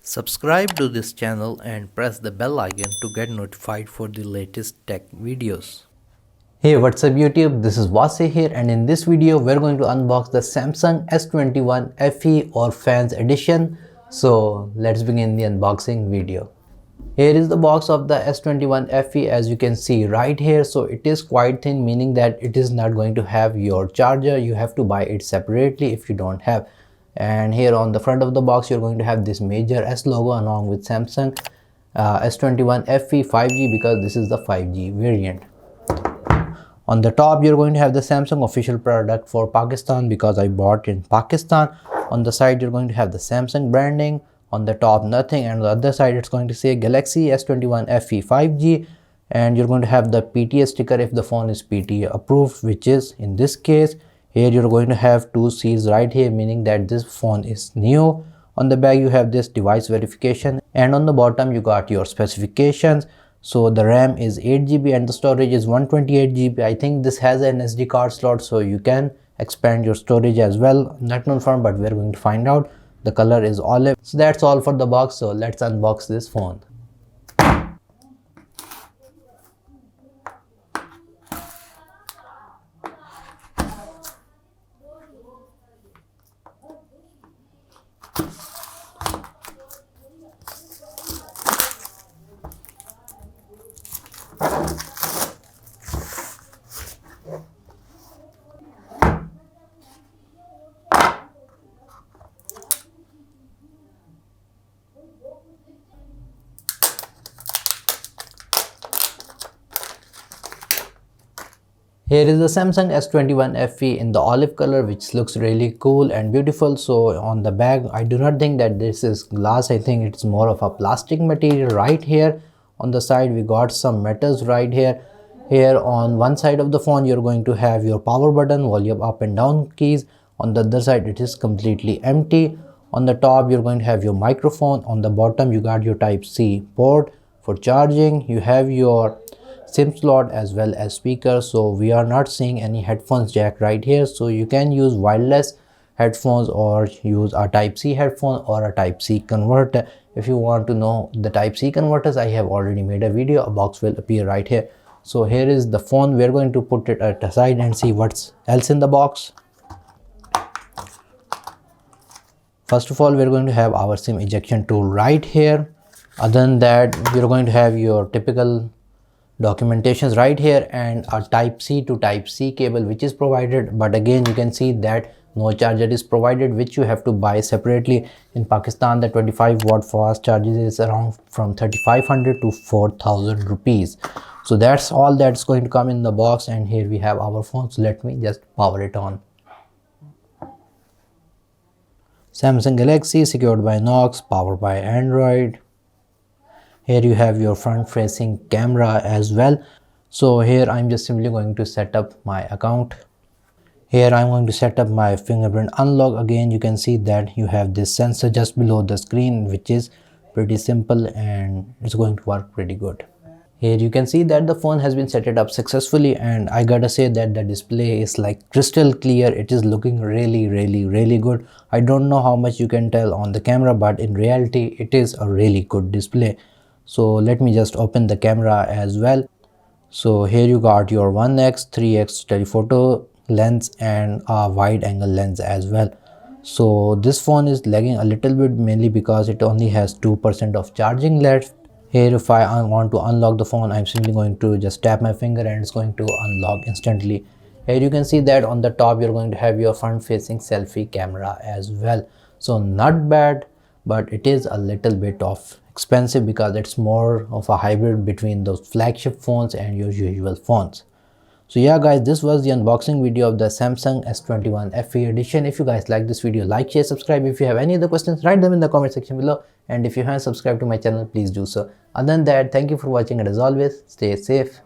Subscribe to this channel and press the bell icon to get notified for the latest tech videos. Hey, what's up YouTube? This is Wasay here, and in this video we're going to unbox the Samsung S21 FE or Fans Edition. So let's begin the unboxing video. Here is the box of the S21 FE, as you can see right here. So it is quite thin, meaning that it is not going to have your charger. You have to buy it separately if you don't have. And here on the front of the box you're going to have this major S logo along with Samsung S21 FE 5G, because this is the 5G variant. On the top you're going to have the Samsung official product for Pakistan, because I bought in Pakistan. On the side you're going to have the Samsung branding. On the top nothing, and on the other side it's going to say Galaxy S21 FE 5G, and you're going to have the PTA sticker if the phone is PTA approved, which is in this case. Here you're going to have two C's right here, meaning that this phone is new. On the back you have this device verification, and on the bottom you got your specifications. So the RAM is 8GB and the storage is 128GB. I think this has an SD card slot, so you can expand your storage as well. Not confirmed, but we're going to find out. The color is olive. So that's all for the box, so let's unbox this phone. Here is the Samsung S21 FE in the olive color, which looks really cool and beautiful. So on the bag, I do not think that this is glass. I think it's more of a plastic material right here. On the side, we got some metals right here. Here on one side of the phone, you're going to have your power button, volume up and down keys. On the other side, it is completely empty. On the top, you're going to have your microphone. On the bottom, you got your Type-C port for charging. You have your SIM slot as well as speaker. So we are not seeing any headphones jack right here, so you can use wireless headphones or use a Type-C headphone or a Type-C converter. If you want to know the Type-C converters, I have already made a video. A box will appear right here. So here is the phone. We're going to put it at the side and see what's else in the box. First of all, we're going to have our SIM ejection tool right here. Other than that, we're going to have your typical documentations right here, and a Type-C to Type-C cable which is provided, but again you can see that no charger is provided, which you have to buy separately. In Pakistan, the 25-watt fast charger is around from 3500 to 4000 rupees. So that's all that's going to come in the box, and here we have our phone. So let me just power it on. Samsung Galaxy, secured by Knox, powered by Android. Here you have your front facing camera as well. So here I'm just simply going to set up my account. Here I'm going to set up my fingerprint unlock. Again, you can see that you have this sensor just below the screen, which is pretty simple and it's going to work pretty good. Here you can see that the phone has been set it up successfully, and I gotta say that the display is like crystal clear. It is looking really good. I don't know how much you can tell on the camera, but in reality it is a really good display. So let me just open the camera as well. So here you got your 1x 3x telephoto lens and a wide angle lens as well. So this phone is lagging a little bit, mainly because it only has 2% of charging left. Here if I want to unlock the phone, I'm simply going to just tap my finger and it's going to unlock instantly. Here you can see that on the top you're going to have your front facing selfie camera as well. So not bad, but it is a little bit of expensive because it's more of a hybrid between those flagship phones and your usual phones. So yeah guys, this was the unboxing video of the Samsung S21 FE edition. If you guys like this video, like, share, subscribe. If you have any other questions, write them in the comment section below, and if you haven't subscribed to my channel, please do so. Other than that, thank you for watching, and as always, stay safe.